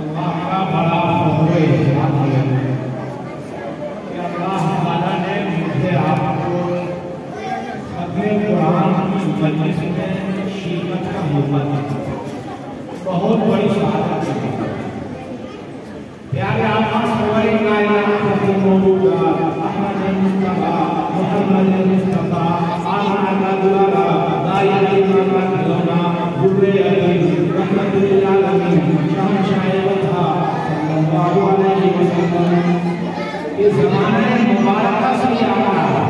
अल्लाह का बड़ा फजल है कि अल्लाह ताला ने मुझे आपको अपने कुरान की मजलिस में शिरकत का मौका दिया। बहुत बड़ी शहादत है प्यारे आका सवारी कायनात के मौजूदा अहमद मुस्तफा मोहम्मद मुस्तफा आला दुआरा दायरा इमाम खिलौना बुरे अली रहमतुल आलमीन शहंशाह वफा सल्लल्लाहु अलैहि वसल्लम इस ज़माने मुबारक से आ रहा है।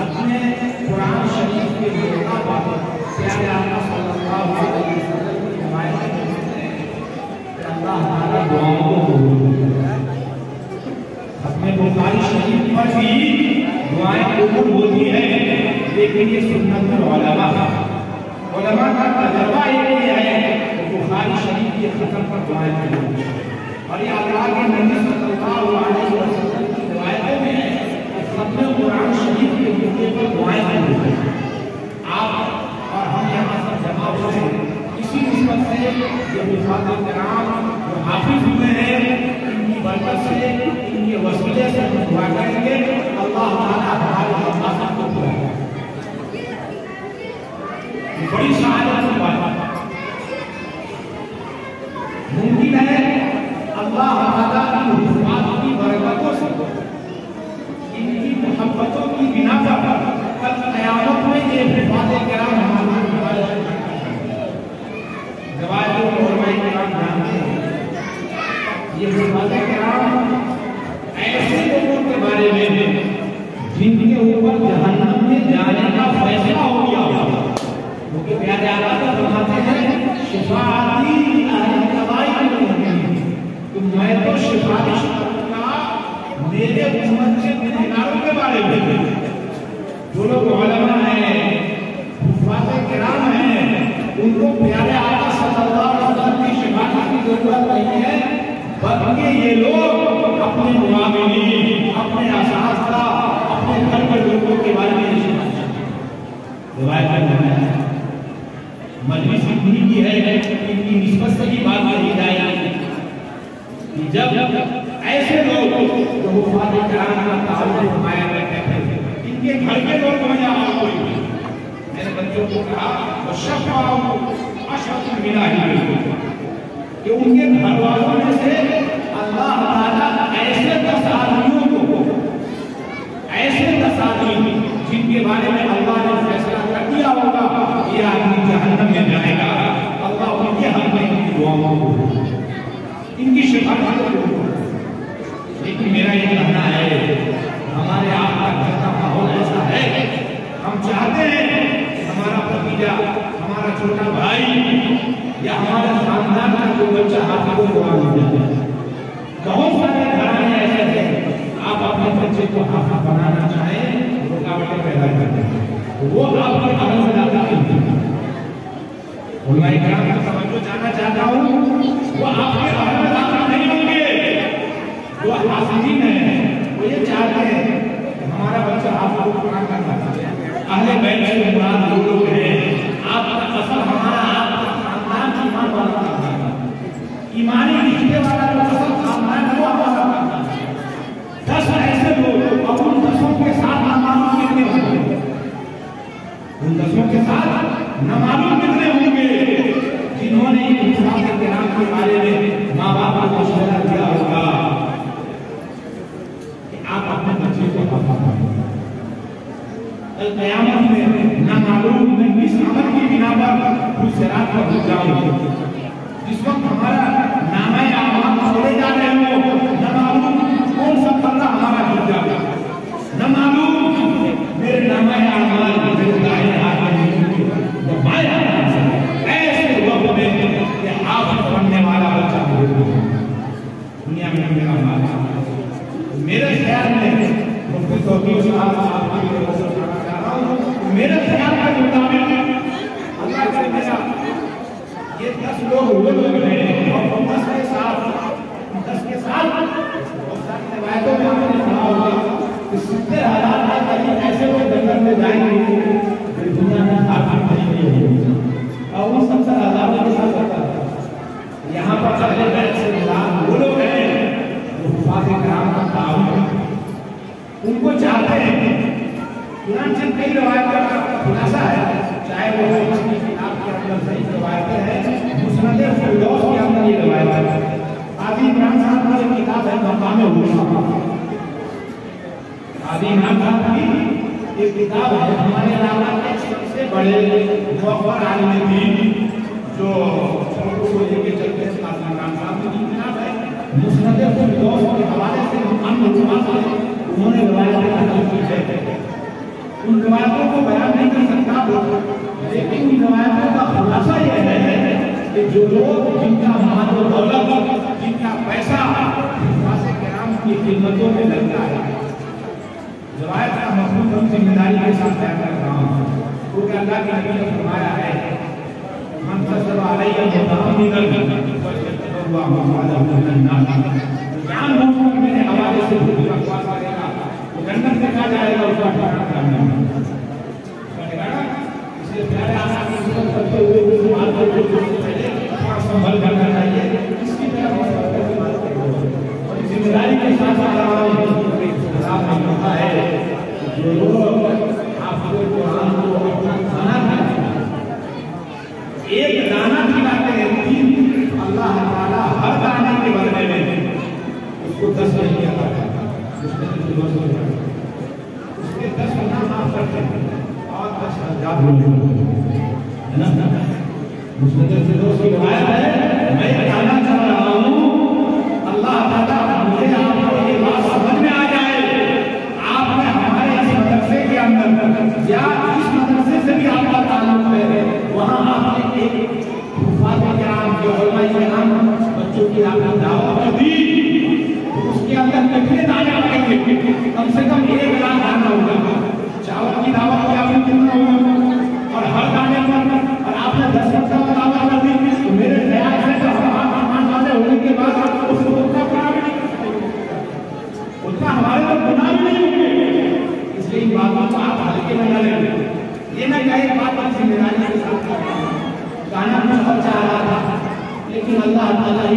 अपने कुरान शरीफ के मौका पर प्यारे आका सल्लल्लाहु अलैहि वसल्लम की हिमायत करते हैं कि अल्लाह ताला दुआओं को कबूल करता है। अपने बुखारी शरीफ पर भी दुआएं कबूल होती है, लेकिन ये सुन्नत उलमा का तजर्बा ये है कि बुखारी शरीफ के खत्म पर दुआएं कबूल होती है। और ये अल्लाह के नबी सल्लल्लाहु अलैहि वसल्लम की रिवायतों में है कि खत्म कुरान शरीफ के मौके पर दुआएं कबूल होती है। आप और हम यहाँ पर जमा हुए हैं इसी निस्बत से ये हुफ़ाज़ किराम जो हाफिज़ हुए हैं, इनकी बरकत से, इनके वसीले से हम दुआ करेंगे अल्लाह ताला हमारे मक़ासद को पूरा करे। बड़ी शहादत की बात मुमकिन है अल्लाह ताला की हुफ़ाज़ की बरकतों से, इनकी मोहब्बतों की बिना पर कल क़यामत में ये हुफ़ाज़ किराम हमारे जवाज़ उलमाए किराम जानते हैं। ये हुफ़ाज़ किराम ऐसे लोगों के बारे में जिनके ऊपर जहन्नम में जाने का फैसला हो गया होगा, क्योंकि प्यारे आका फरमाते हैं शिफाअती अहले कबाइर तो मैं तो सिफारिश करूंगा मेरे उम्मत के गुनहगारों के बारे में। जो लोग उलमा हैं, हुफ़ाज़ किराम हैं, उनको प्यारे आका सल्लल्लाहु अलैहि वसल्लम की शिफाअत की जरूरत नहीं है, बल्कि ये लोग अपने मुआमिलीन, अपने असातिज़ा, अपने घर के लोगों के बारे में रिवायत है। मजलिस इतनी की है इनकी निस्बत से भी बात कही जाएगी कि जब ऐसे लोग जो हुफ़ाज़ किराम का ताल्लुक़ फरमाया करते थे, इनके घर के लोग वहीं आ कोई मेरे बच्चों को कहा वशफ़ाउ अशरफुल मिनाही कि उनके घर वालों में से अल्लाह ताला ऐसे 10 आदमियों को, ऐसे 10 आदमी जिनके बारे में अल्लाह ने फैसला कर दिया होगा ये आदमी जहन्नम में जाएगा, अल्लाह उनके हक में इनकी दुआओं को, इनकी शिफाअत को। लेकिन मेरा ये कहना है हमारे आपका घर का माहौल ऐसा है, हम चाहते हैं हमारा भतीजा, हमारा छोटा भाई या हमारे खानदान का कोई बच्चा हाथी को दुआ मिल जाए। बहुत सारे घराने ऐसे हैं आप अपने बच्चे को हाथी बनाना चाहें रुकावटें पैदा करते हैं, वो आपके अमल में लाता नहीं। उलमाए किराम का तवज्जो जानना चाहता हूँ, वो आपके अमल में लाता नहीं होंगे। वो हासिदीन है, वो ये चाहते हैं हमारा बच्चा हाफिज़ कुरान का अहले बैत से मुराद लोग हैं, आपका असर हमारा आपका खानदान ईमान वाला उन 10 के साथ न मालूम कितने होंगे जिन्होंने साहबा किराम के बारे में माँ बाप को मशवरा दिया होगा कि आप अपने बच्चे को पापा कल क़यामत में न मालूम मैं किस अमल की बिना पर उस सिरात पर हो जाऊंगा। जिस वक्त हमारा नामा आमाल छोड़े जा रहे हो न मालूम कौन सा पल्ला हमारा गिर जाएगा, न मालूम मेरे नामा आमाल मेरे दाहिने हाथ में बाएं हाथ में ऐसे वक्त में कि हाथ पढ़ने वाला बच्चा दुनिया में मेरा माल मेरे ख्याल में मुफ्ती तौकीर साहब मेरे ख्याल के मुताबिक अल्लाह का मेरा ये 10 लोग हुए हैं और 10 के साथ बहुत सारी रिवायतों में आपने सुना होगा कि 70,000 के करीब ऐसे लोग जंगल में जाएंगे जो दुनिया में आखिर नहीं होगी और उन 70,000 के साथ होता है। यहाँ पर चले गए से वो लोग हैं जो हुफाज़ किराम का ताउन उनको चाहते हैं। कुरान से कई रवायतों का खुलासा है, चाहे वो इसकी किताब के अंदर सही रवायतें हैं, मुस्नद फिरदौस के अंदर ये रवायत है। आदि इमरान साहब की किताब है मकाम उलमा, आदि इमरान साहब की एक किताब है हमारे इलाका के सबसे बड़े मुअव्वर आलिम दीन जो छोटों को लेके चलते हैं। आदि इमरान साहब की किताब है मुस्नद फिरदौस के हवाले से हम उलमा से उन्होंने रवायतें की है। उन रवायतों को बयान नहीं कर सकता, लेकिन उन रवायतों का खुलासा यह है कि जो लोग जिनका माल और दौलत जिनका पैसा हुफाज़ किराम की खिदमतों में लगता है, रवायत का मफहूम हम जिम्मेदारी के साथ तय कर रहा हूँ क्योंकि अल्लाह के नबी ने फरमाया है मन सल्लल्लाहु अलैहि वसल्लम जानबूझकर मेरे हवाले से बकवास करेगा वो जन्नत में कहा जाएगा, उसका ठिकाना करना इसलिए प्यारे आसान करते हुए उस बात को पहले संभल करना चाहिए। इसकी तरफ और जिम्मेदारी के साथ होता है जो लोग आपको कुरान को अपना खाना खाते एक दाना खिलाते हैं, तीन अल्लाह ताला हर दाने के बदले में उसको 10 नहीं किया उसके 10 गुना माफ करते हैं और 10,000 है ना। मुस्लिम फिरदौस की रिवायत है, मैं कहना चाह रहा हूँ अल्लाह ताला मुझे आपको ये बात समझ में आ जाए, आपने हमारे इस मदरसे के अंदर या इस मदरसे से भी आपका ताल्लुक है, वहाँ आपने एक हुफाज़ किराम जो उलमा किराम बच्चों की आपने दावत दी, उसके अंदर कितने दाने आएंगे? कम से कम 1 लाख दाना होगा। चावल की दावत में आपने कितना होगा और हर दाने पर और आपने 10 का दावत कर दी, तो मेरे ख्याल से तो हम वाले होने के बाद उसको उतना गुनाह भी नहीं कर उतना हमारे तो गुनाह भी नहीं होंगे। इसलिए इन बातों को आप हल्के में न लें, ये ना कहे बात की जिम्मेदारी के साथ करना है। गाना में सब चाह रहा था लेकिन अल्लाह ताला ही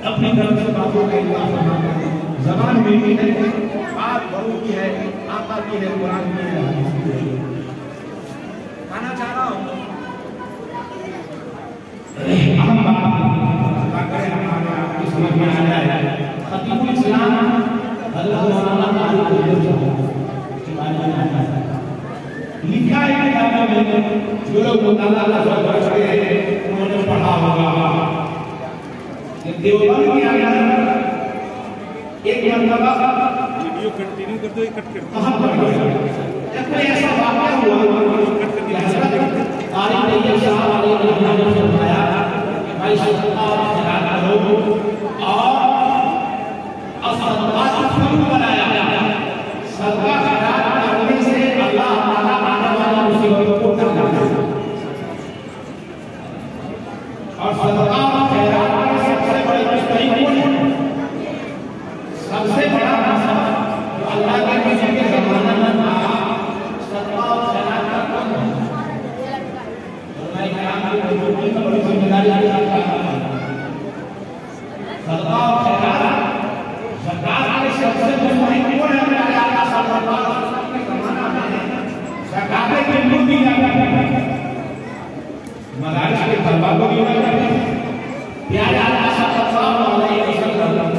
अपनी तरफ से बातों का इल्जाम लगाता है। ज़बान मेरी है, बात बहू की है, आका की है, कुरान की है, हदीस की है। कहना चाह रहा हूँ अहम बात करें हमारे आपको समझ में आ जाए। खतीबुल इस्लाम हज़रत मौलाना लिखा है किताबों में, जो लोग मुताला पढ़ते हैं उन्होंने पढ़ा होगा कि देवबंद के अंदर एक मरतबा वीडियो कंटिन्यू कर दो, कट कर कहां पर जब कोई ऐसा वाक़या हुआ कि हज़रत आलिम तैयब साहब अलैहि रहमत ने फरमाया भाई सदका करो और असदका फर्ज बनाया, सदका करने से अल्लाह ताला आने वाली मुसीबतों को कम करता है और सदका खैरात की सबसे बड़ी मुस्तहिक सबसे बड़ा मसला जो अल्लाह के नबी के ज़माने में आया सदका और खैरात का कम उलमा किराम की बुजुर्गी का बड़ी जिम्मेदारी के साथ काम करना। सदका और खैरात ज़कात के सबसे मुस्तहिक कौन है? मेरे आका सल्लल्लाहु अलैहि वसल्लम के ज़माना में ज़कात के के तलवा को भी प्यारे आका सल्लल्लाहु अलैहि वसल्लम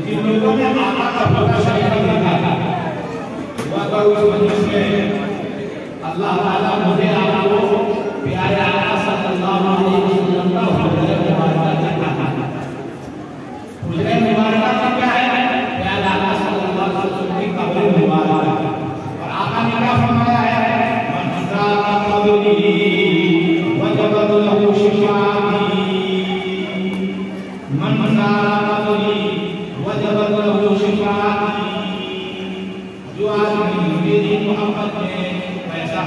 जिन लोगों ने आका का भरोसा नहीं किया दुआ करो उस मजलिस में अल्लाह ताला मुझे आपको प्यारे आका सल्लल्लाहु अलैहि वसल्लम का हुजरे मुबारक अता हुजरे मुबारक क्या है प्यारे आका सल्लल्लाहु अलैहि वसल्लम की कब्र मुबारक और आका ने क्या फरमाया है मन ज़ारा कब्री वजबत लहू शिफाती मन ज़ारा कब्री वजबत लहू शिफाती जो आदमी मेरी मोहब्बत में पैसा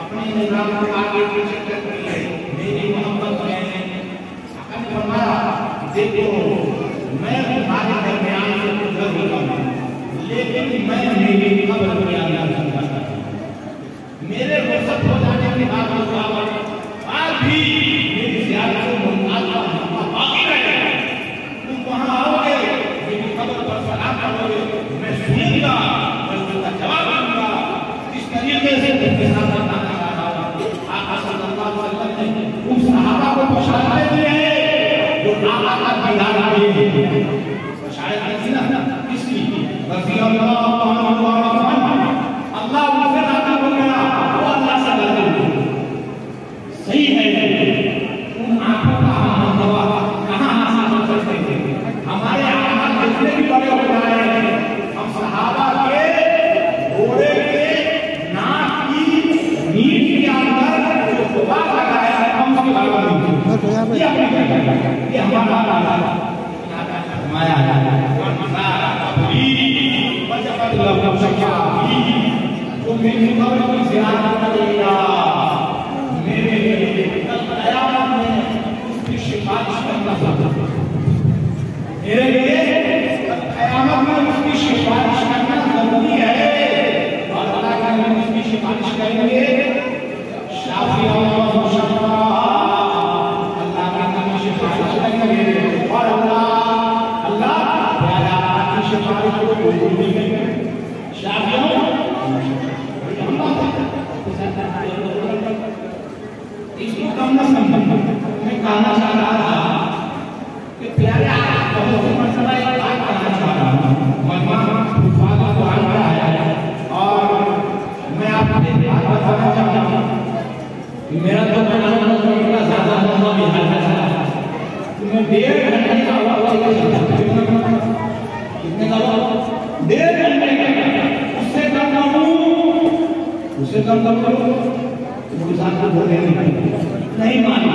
अपने निजाम को आगे पीछे करती है मेरी मोहब्बत में अकल फरमाया देखो मैं तुम्हारे दरमियान से गुजर रहा हूं लेकिन मैं मेरी कब्र में आना चाहता हूं मेरे रुखसत हो जाने के बाद आज भी मेरी ज़ियारत मुमताज़ का मौका बाकी रहेगा तुम वहां आओगे मेरी कब्र पर सलाम करोगे मैं सुनूंगा मैं उसका जवाब दूंगा इस तरीके से उनके साथ बताना चाह रहा हूं आका सल्लल्लाहु अलैहि वसल्लम ने उन सहाबा को बशारत दी है जो आका का दीदार किए शायद ऐसी ना किसकी रज़ी अल्लाह अल्लाह उनसे राज़ी हो गया वो अल्लाह से राज़ी हो सही है उन आंखों का हम दवा कहां हासिल कर सकते थे हमारे आंख देखने भी बड़े हो रहे हैं हम सहाबा के घोड़े के नाक की नींद के अंदर जो गुबार लगाया है हम उसके बारे में ये हमारा माया जो मेरी कब्र की ज़ियारत करेगा मेरे कल क़यामत में उसकी सिफारिश करना मेरे लिए कल क़यामत में उसकी सिफारिश करना जरूरी है और अल्लाह के नबी उसकी सिफारिश करेंगे शाफी और मुशफ़ा अल्लाह के नबी सिफारिश करेंगे और अल्लाह प्यारा आपकी सिफारिश को कबूल नहीं करेंगे शाफियों इसको कम न समझो मैं कहना चाह रहा था कि प्यारे बहुत से मसला एक बात कहना चाह रहा हूँ मजमा फुफादा कुरान पढ़ा है और मैं आपको एक बात बताना चाहता हूँ कि मेरा तो बनाना थोड़ा ज़्यादा लंबा बिहार में था मैं 1.5 घंटे का हुआ कितने का हुआ 1.5 घंटे का उससे कम करूँ नहीं माना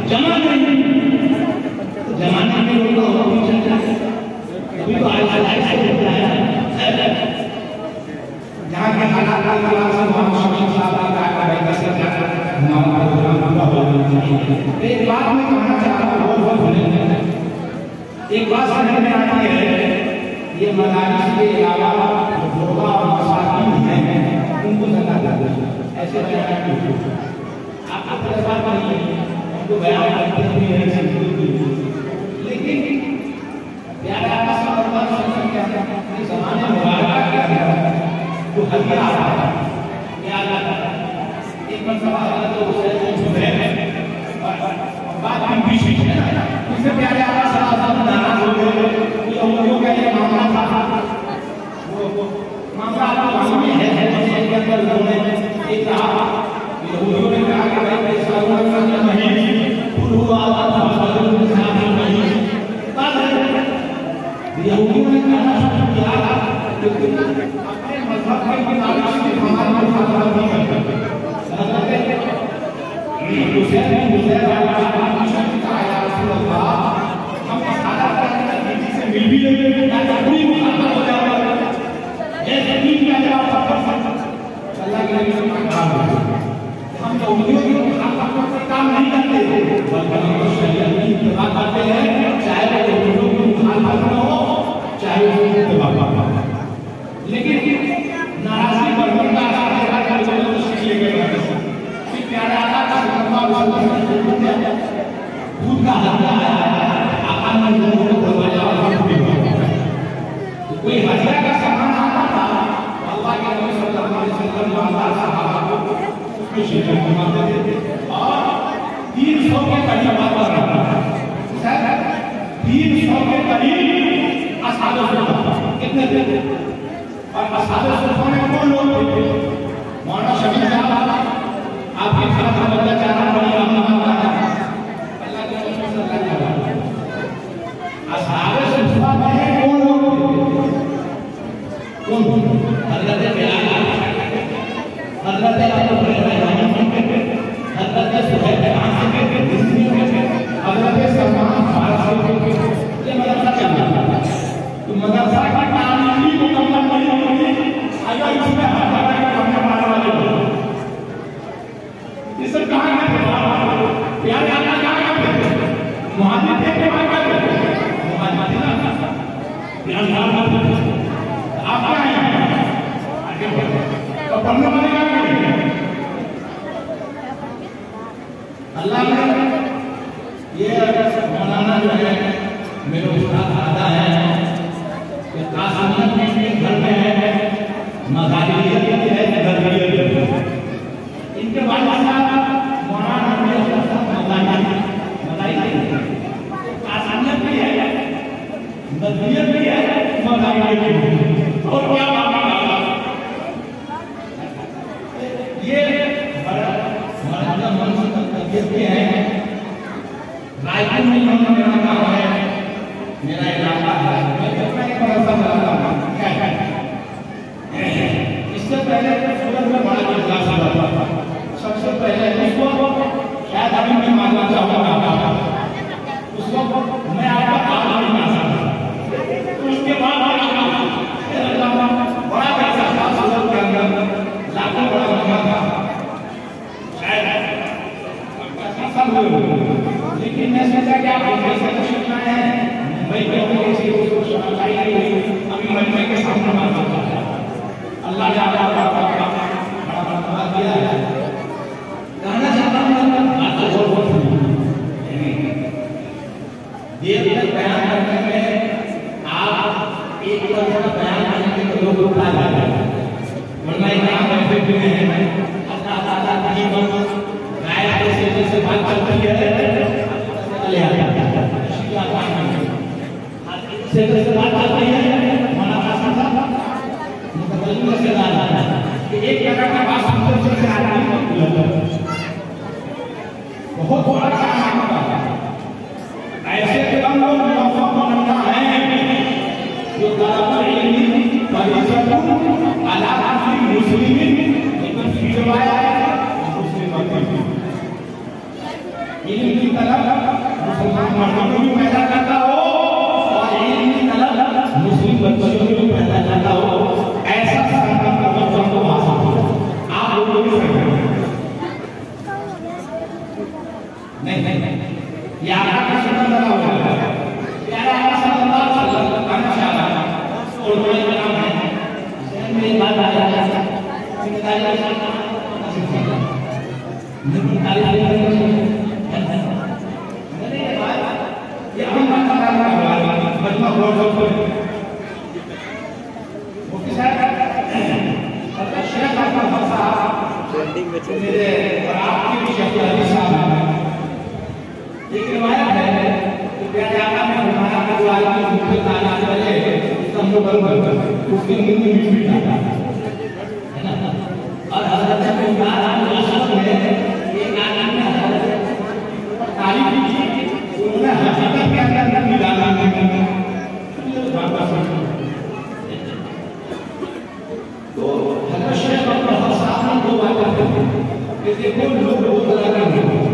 जमा नहीं तो जमाने में लोग अभी तो आज जहाँ के हालात एक बात मैं कहना चाहता हूँ एक बात समझ में आती है ये मदारिस के अलावा लोगा और मसाकिन हैं उनको ज़्यादा ऐसे आपको बात नहीं है उनको बयान करते हुए लेकिन प्यारे आका सल्लल्लाहु अलैहि वसल्लम क्या इस ज़माने मुबारक क्या है जो हदिया आता है याद आता है एक मरतबा हज़रत हुसैन है बात हम बीच है ना उससे प्यारे आका सल्लल्लाहु अलैहि वसल्लम नाराज़ हो गए कि उम्मतियों का ये मामला था वो मामला आपको मालूम है के अंदर उन्होंने एक कहा यहूदियों ने कहा कि भाई ऐसा नहीं कुल हुआ यहूदियों ने कहना शुरू किया लेकिन अपने मजहब के मुताबिक हमारा मजहब नहीं करते हम सारा से मिल भी लेंगे पूरी मुखातब हो जाएगा ऐसे नहीं किया जाएगा अल्लाह के नबी ने कहा हम यहूदियों की मुखातब से काम नहीं करते बल्कि हम शरीयत की इत्तिबा करते हैं चाहे वो यहूदियों की मुखातब न हो चाहे वो इत्तिबा हो लेकिन नाराजगी बढ़ने का आधार का जो सीख ले गए कि प्यारे आका का सल्लल्लाहु अलैहि वसल्लम दूध का हल्का आका ने लोगों को बोलवाया और कोई हदिया का सामान आता था अल्लाह के नबी सल्लल्लाहु अलैहि वसल्लम वाला सहाबा को उसमें शिरकत करवाते थे और बात कर रहा हूं सर 300 के करीब असहाबे सुफ़ा कितने थे और असहाबे सुफ़ा में कौन लोग थे मौलाना शफी साहब आपके साथ बदला चाहना बड़ी अल्लाह के रसूल सल्लल्लाहु अलैहि वसल्लम असहाबे सुफ़ा में कौन लोग थे कौन हज़रत बिलाल हज़रत अबू हुरैरा हज़रत सुहैब हज़रत सलमान फारसी ये मदरसा चल रहा है तो मदरसा की तालीम ही मुकम्मल नहीं होगी अगर इसमें हज़ार करने वाले लोग ये सब कहाँ गए प्यार आना कहाँ गए मुहाजिर थे के वहाँ गए मुहाजिर ना आप क्या हैं आगे तो पढ़ने वाले क्या करेंगे अल्लाह ने ये मौलाना जो है मेरे उस्ताद दादा है कि कासिमियत के घर में है मज़ाहिरियत है गदरियत इनके वालिद साहब मौलाना नबी मज़ाहिरियत कासिमियत भी है गदरियत भी है मज़ाहिरियत भी और क्या ये बड़ा ये है रायपुर में मेरा गाँव है मेरा इलाका है मैं कितना एक मदरसा चलाता हूँ इससे पहले सूरत में बड़ा इजलास हुआ था सबसे पहले उसको शायद अभी मैं मानना चाहूँगा उस वक्त मैं आपका आभारी बना सकता तो उसके बाद बड़ा पैसा था सूरत के अंदर लाखों बड़ा महंगा था शायद लेकिन मैं सोचा कि आप पैसा तो सुनना है भाई किसी को सुनना चाहिए अभी मजमे के सामने बात होता है अल्लाह ने बड़ा दिया है कहना चाहता हूँ बात तो बहुत ये बयान करने में आप एक बयान करने के लोग रुक जाते हैं वरना यहाँ बैठे हुए हैं अल्लाह ताला की जैसे बात चलती है चले आते से जैसे बात चलती है मौलाना साहब मुतकल्लिम से आता है कि एक जगह का बात सुनते से आदमी बहुत बड़ा काम होता है ऐसे कम लोग मुवफ़्फ़क़ बनना है जो तलबुल इल्म फरीज़तुन अला कुल्ली मुस्लिमिन लेकिन फी रिवायत मुस्लिम इल्म की तलब मुसलमान मर्दों को भी पैदा करता हो और इल्म की तलब मुस्लिम बच्चों को भी पैदा करता हो ऐसा संकल्प का बच्चों को हासिल हो आप लोगों को नहीं ये आपका सुनना होगा प्यारा सल्लल्लाहु अलैहि वसल्लम का नशा और बड़े काम है मेरी बात आ जाता है जिम्मेदारी ये हम बात कर रहे हैं मजमा बोर्ड पर मुफ्ती साहब और शेख अहमद साहब ट्रेंडिंग में चल मेरे और आपके भी शेख अली साहब एक रिवायत है कि प्यारे आका ने फरमाया कि जो आदमी मुफ्ती ताला चले उसका मुंह बंद उसके मुंह में मीठ मीठा है ना और हज़रत इमरान अल-अशद ने एक आदमी ने हज़रत तारीफ की उन्होंने हकीकत के अंदर निकाला तो हज़रत शेख अहमद साहब ने दो बातें कही कि देखो लोग बहुत तरह के हैं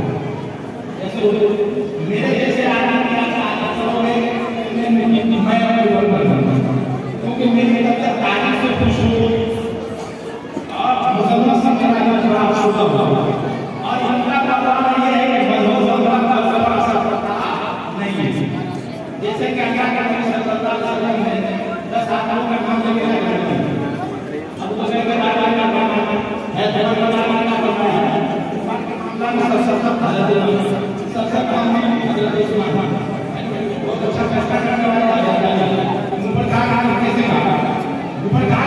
जैसे मेरे जैसे आदमी क्या आदतों में मैं क्योंकि मेरी तरफ तारीफ से खुश हूँ और मुसलमान सब कराना थोड़ा शुभ हुआ और इनका कारण ये है कि मुसलमान का बड़ा असर पड़ता नहीं है जैसे क्या क्या करने सल्लल्लाहु अलैहि वसल्लम ने 10 आदमियों का काम लेके आए अब दूसरे के बारे में काम है धर्म का काम है अल्लाह सबसे काम में हज़रत इस्माइल बहुत अच्छा फैसला करने वाला है ऊपर का काम कैसे कहा ऊपर का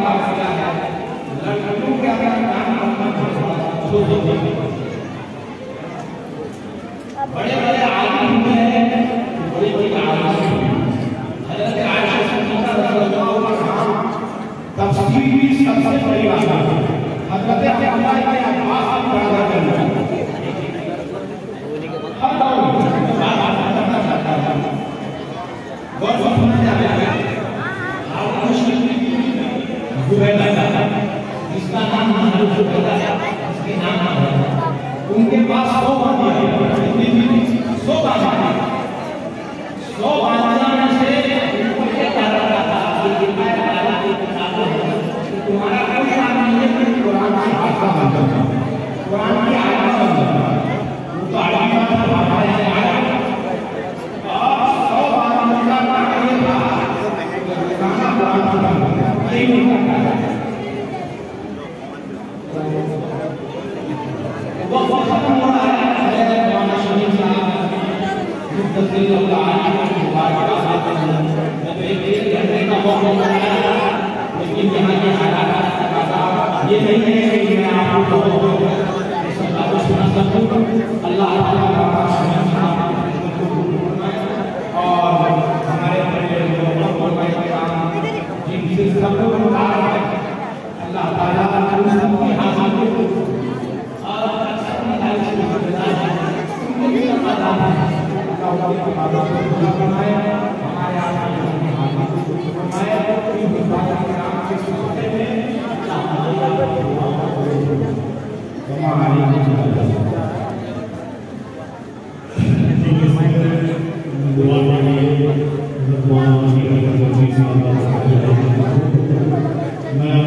आवाज किया है लड़कियों के अपना काम बड़े बड़े आलिम हुए हैं, बड़ी बड़ी आलिम हज़रत आयशा सिद्दीक़ा रज़ियल्लाहु अन्हा तफसीर की सबसे बड़ी बात है। हज़रत अब्दुल्लाह इब्न अब्बास की बराबर करना हर दौर में बात करना चाहता है और सुनना चाहता है। जिसका नाम जुबैदा है, इसके नाम है, उनके पास 100 बांधियां हैं, 100 बांधियां में से उनको ये कहा जाता था कि मैं ताला की किताब है, तुम्हारा कोई काम नहीं है कि कुरान की भाषा बनता है, कुरान की आयत बनता है, वो तो आयत का भाषा है आयत। और 100 बांधियों का नाम ये था गाना कुरान का यही नहीं करता है। वो खत्म हो रहा है मौलाना शमीम साहब मुख्तसिर अल्लाह लेकिन यहाँ के हालात ये नहीं है कि मैं आपको सुना सकूँ। अल्लाह और हमारे जिनसे सब लोग अल्लाह ताला मैं